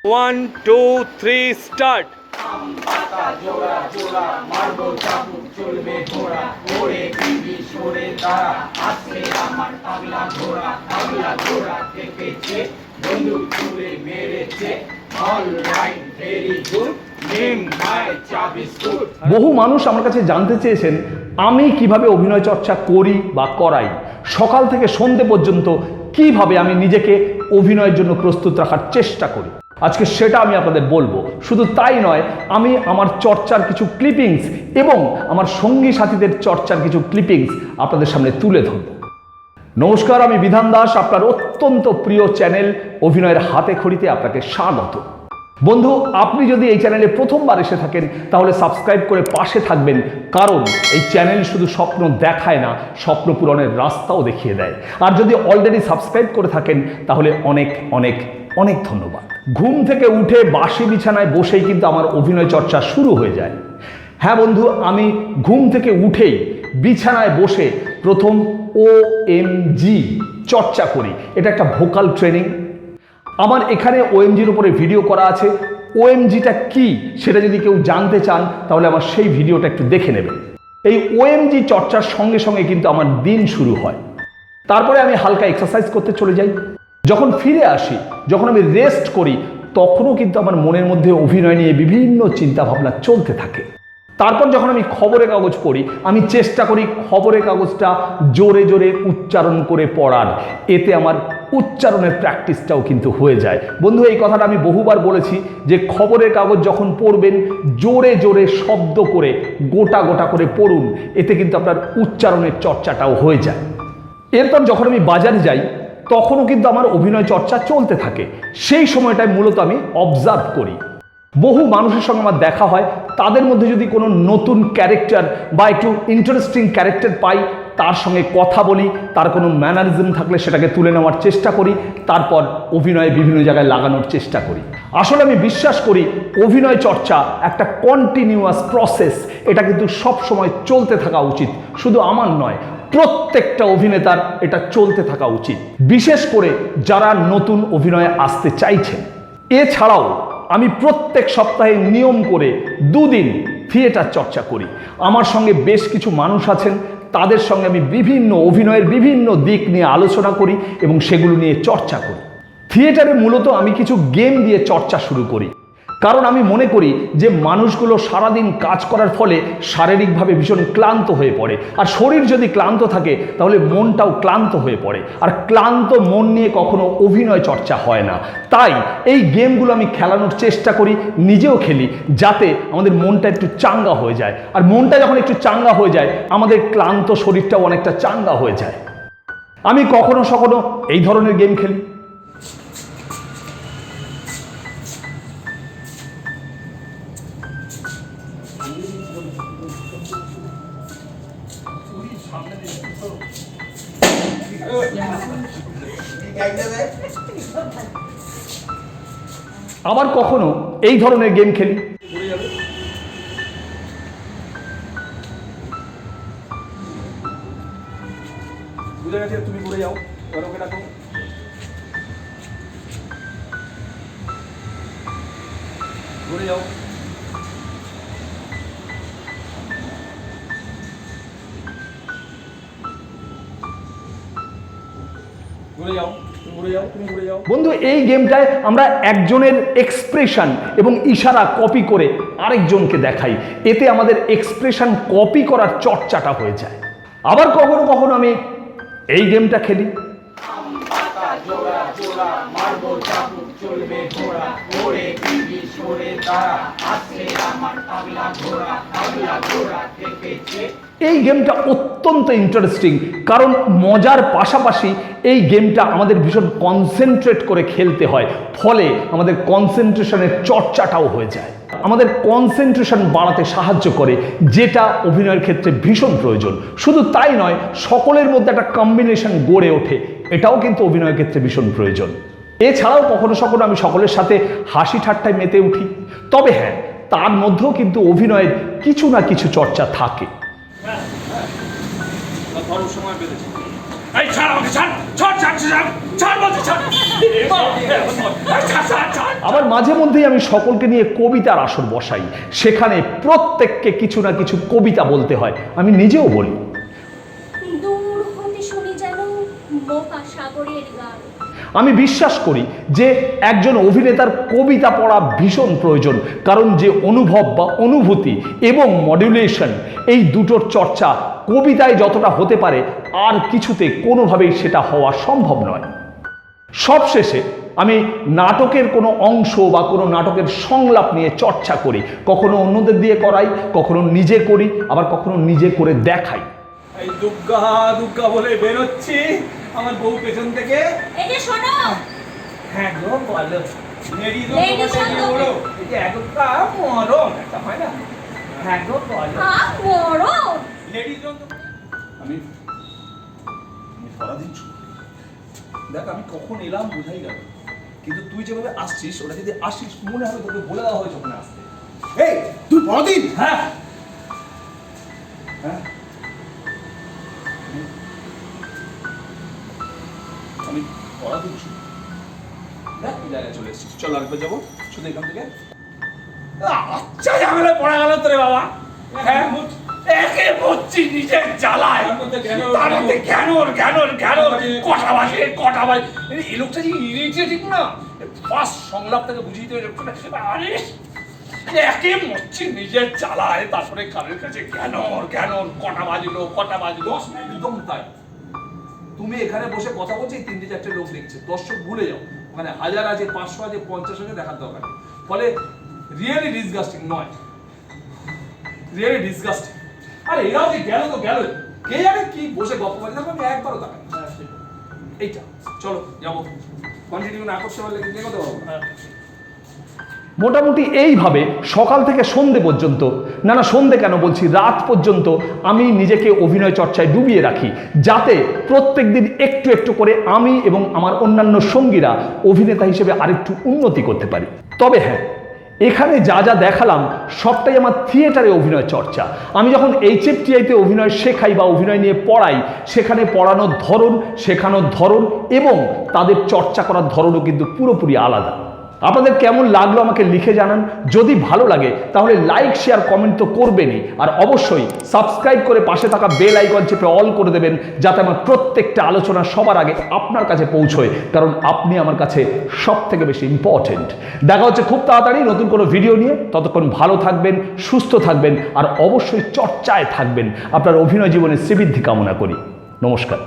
1, 2, 3, start. বহু মানুষ আমার কাছে জানতে চেয়েছেন আমি কিভাবে অভিনয় চর্চা করি বা করাই, সকাল থেকে সন্ধে পর্যন্ত কিভাবে আমি নিজেকে অভিনয়ের জন্য প্রস্তুত রাখার চেষ্টা করি। আজকে সেটা আমি আপনাদের বলবো। শুধু তাই নয়, আমি আমার চর্চার কিছু ক্লিপিংস এবং আমার সঙ্গী সাথীদের চর্চার কিছু ক্লিপিংস আপনাদের সামনে তুলে ধরব। নমস্কার, আমি বিধান দাস, আপনার অত্যন্ত প্রিয় চ্যানেল অভিনয়ের হাতে খড়িতে আপনাকে স্বাগত। বন্ধু, আপনি যদি এই চ্যানেলে প্রথমবার এসে থাকেন তাহলে সাবস্ক্রাইব করে পাশে থাকবেন, কারণ এই চ্যানেল শুধু স্বপ্ন দেখায় না, স্বপ্ন পূরণের রাস্তাও দেখিয়ে দেয়। আর যদি অলরেডি সাবস্ক্রাইব করে থাকেন তাহলে অনেক অনেক অনেক ধন্যবাদ। ঘুম থেকে উঠে বাসি বিছানায় বসেই কিন্তু আমার অভিনয় চর্চা শুরু হয়ে যায়। হ্যাঁ বন্ধু, আমি ঘুম থেকে উঠেই বিছানায় বসে প্রথম OMG চর্চা করি। এটা একটা ভোকাল ট্রেনিং। আমার এখানে OMGর উপরে ভিডিও করা আছে। OMGটা কি সেটা যদি কেউ জানতে চান তাহলে আমার সেই ভিডিওটা একটু দেখে নেবেন। এই OMG চর্চার সঙ্গে সঙ্গে কিন্তু আমার দিন শুরু হয়। তারপরে আমি হালকা এক্সারসাইজ করতে চলে যাই। যখন ফিরে আসি, যখন আমি রেস্ট করি, তখনও কিন্তু আমার মনের মধ্যে অভিনয় নিয়ে বিভিন্ন চিন্তা ভাবনা চলতে থাকে। তারপর যখন আমি খবরের কাগজ পড়ি, আমি চেষ্টা করি খবরের কাগজটা জোরে জোরে উচ্চারণ করে পড়ার। এতে আমার উচ্চারণের প্র্যাকটিসটাও কিন্তু হয়ে যায়। বন্ধু, এই কথাটা আমি বহুবার বলেছি যে খবরের কাগজ যখন পড়বেন জোরে জোরে শব্দ করে গোটা গোটা করে পড়ুন, এতে কিন্তু আপনার উচ্চারণের চর্চাটাও হয়ে যায়। এরপর যখন আমি বাজারে যাই তখনও কিন্তু আমার অভিনয় চর্চা চলতে থাকে। সেই সময়টায় মূলত আমি অবজার্ভ করি। বহু মানুষের সঙ্গে আমার দেখা হয়, তাদের মধ্যে যদি কোনো নতুন ক্যারেক্টার বা একটু ইন্টারেস্টিং ক্যারেক্টার পাই, তার সঙ্গে কথা বলি, তার কোনো ম্যানারিজম থাকলে সেটাকে তুলে নেওয়ার চেষ্টা করি, তারপর অভিনয়ে বিভিন্ন জায়গায় লাগানোর চেষ্টা করি। আসলে আমি বিশ্বাস করি অভিনয় চর্চা একটা কন্টিনিউয়াস প্রসেস। এটা কিন্তু সব সময় চলতে থাকা উচিত। শুধু আমার নয়, প্রত্যেকটা অভিনেতার এটা চলতে থাকা উচিত, বিশেষ করে যারা নতুন অভিনয়ে আসতে চাইছেন। এছাড়াও আমি প্রত্যেক সপ্তাহে নিয়ম করে 2 দিন থিয়েটার চর্চা করি। আমার সঙ্গে বেশ কিছু মানুষ আছেন, তাদের সঙ্গে আমি বিভিন্ন অভিনয়ের বিভিন্ন দিক নিয়ে আলোচনা করি এবং সেগুলো নিয়ে চর্চা করি। থিয়েটারে মূলত আমি কিছু গেম দিয়ে চর্চা শুরু করি, কারণ আমি মনে করি যে মানুষগুলো সারাদিন কাজ করার ফলে শারীরিকভাবে ভীষণ ক্লান্ত হয়ে পড়ে। আর শরীর যদি ক্লান্ত থাকে তাহলে মনটাও ক্লান্ত হয়ে পড়ে, আর ক্লান্ত মন নিয়ে কখনো অভিনয় চর্চা হয় না। তাই এই গেমগুলো আমি খেলানোর চেষ্টা করি, নিজেও খেলি, যাতে আমাদের মনটা একটু চাঙ্গা হয়ে যায়। আর মনটা যখন একটু চাঙ্গা হয়ে যায়, আমাদের ক্লান্ত শরীরটাও অনেকটা চাঙ্গা হয়ে যায়। আমি কখনো সখনো এই ধরনের গেম খেলি। আবার কখনো এই ধরনের গেম খেলি। তুমি ঘুরে যাও, ওকে ডাকো। ঘুরে যাও। বন্ধু, এই গেমটায় আমরা একজনের এক্সপ্রেশন এবং ইশারা কপি করে আরেকজনকে দেখাই। এতে আমাদের এক্সপ্রেশন কপি করার চর্চাটা হয়ে যায়। আবার কখনো কখনো আমি এই গেমটা খেলি। এই গেমটা অত্যন্ত ইন্টারেস্টিং, কারণ মজার পাশাপাশি এই গেমটা আমাদের ভীষণ কনসেন্ট্রেট করে খেলতে হয়, ফলে আমাদের কনসেন্ট্রেশনের চর্চাটাও হয়ে যায়। আমাদের কনসেন্ট্রেশন বাড়াতে সাহায্য করে, যেটা অভিনয়ের ক্ষেত্রে ভীষণ প্রয়োজন। শুধু তাই নয়, সকলের মধ্যে একটা কম্বিনেশন গড়ে ওঠে, এটাও কিন্তু অভিনয়ের ক্ষেত্রে ভীষণ প্রয়োজন। এছাড়াও কখনো সখনো আমি সকলের সাথে হাসি ঠাট্টায় মেতে উঠি। তবে হ্যাঁ, তার মধ্যেও কিন্তু অভিনয়ের কিছু না কিছু চর্চা থাকে। সময় আবার মাঝে মধ্যেই আমি সকলকে নিয়ে কবিতার আসর বসাই, সেখানে প্রত্যেককে কিছু না কিছু কবিতা বলতে হয়, আমি নিজেও বলি। দূর হতে শুনি যেন বোকা সাগরের গান। আমি বিশ্বাস করি যে একজন অভিনেতার কবিতা পড়া ভীষণ প্রয়োজন, কারণ যে অনুভব বা অনুভূতি এবং মডুলেশন, এই দুটোর চর্চা কবিতায় যতটা হতে পারে আর কিছুতে কোনোভাবেই সেটা হওয়া সম্ভব নয়। সবশেষে আমি নাটকের কোনো অংশ বা কোনো নাটকের সংলাপ নিয়ে চর্চা করি, কখনো অন্যদের দিয়ে করাই, কখনো নিজে করি, আবার কখনো নিজে করে দেখাই। এই দুগ্গা দুগ্গা বলে বেরোচ্ছি, আমার বউ পেছন থেকে। এই যে শোনো, হ্যাঁ গো বলো। নেড়ি দো নেড়ি তোমাকে দো। বলো। এই যে একটা মরণ একটা হয় না। হ্যাঁ গো বলো। বড় নেড়ি দো। আমি সারাদিন দেখ আমি কখন এলাম বোঝাই গেল, কিন্তু তুই যেভাবে আসছিস ওটা যদি আসিস মনে হবে তোকে বলে দেওয়া হয়েছে ওখানে আসতে। এই তুই বড়দিন। হ্যাঁ হ্যাঁ আমি পড়া দিচ্ছি, দেখ তুই জায়গায় চলে এসেছিস, চল আরেকবার যাবো শুধু এখান থেকে। আচ্ছা ঝামেলায় পড়া গেল তো রে বাবা। হ্যাঁ একে বলছি নিজের জ্বালায়, তার মধ্যে জ্ঞানর কটা বাজে। এই লোকটা যে ইরিটেটিং না, ফার্স্ট সংলাপটাকে বুঝিয়ে দিতে লোকটা আরে একে মরছি নিজের জ্বালায়, তারপরে কানের কাছে জ্ঞানর কটা বাজলো। একদম তাই, তুমি এখানে বসে কথা বলছো, এই 3-4টে লোক দেখছে, দর্শক ভুলে যাও, মানে 1000 আছে 500 আছে 50 আছে দেখার দরকার নেই। ফলে রিয়েলি ডিসগাস্টিং নয়, রিয়েলি ডিসগাস্টিং। আরে এরাও যে গেল তো গেল, কে জানে কি বসে গল্প করে, দেখো আমি একবারও তাকাই। এইটা চলো যাবো, কন্টিনিউ না করতে পারলে কিন্তু এগোতে পারবো না। মোটামুটি এইভাবে সকাল থেকে সন্ধে পর্যন্ত, না সন্ধে কেন বলছি, রাত পর্যন্ত আমি নিজেকে অভিনয় চর্চায় ডুবিয়ে রাখি, যাতে প্রত্যেক দিন একটু একটু করে আমি এবং আমার অন্যান্য সঙ্গীরা অভিনেতা হিসেবে আরেকটু উন্নতি করতে পারি। তবে হ্যাঁ, এখানে যা যা দেখালাম সবটাই আমার থিয়েটারে অভিনয় চর্চা। আমি যখন HFTIতে অভিনয় শেখাই বা অভিনয় নিয়ে পড়াই, সেখানে পড়ানোর ধরন, শেখানোর ধরন এবং তাদের চর্চা করার ধরনও কিন্তু পুরোপুরি আলাদা। আপনাদের কেমন লাগলো আমাকে লিখে জানান। যদি ভালো লাগে তাহলে লাইক শেয়ার কমেন্ট তো করবেনই, আর অবশ্যই সাবস্ক্রাইব করে পাশে থাকা বেল আইকন চেপে অল করে দেবেন, যাতে আমার প্রত্যেকটা আলোচনা সবার আগে আপনার কাছে পৌঁছয়, কারণ আপনি আমার কাছে সব থেকে বেশি ইম্পর্টেন্ট। দেখা হচ্ছে খুব তাড়াতাড়ি নতুন কোনো ভিডিও নিয়ে। ততক্ষণ ভালো থাকবেন, সুস্থ থাকবেন, আর অবশ্যই চর্চায় থাকবেন। আপনার অভিনয় জীবনের শ্রীবৃদ্ধি কামনা করি। নমস্কার।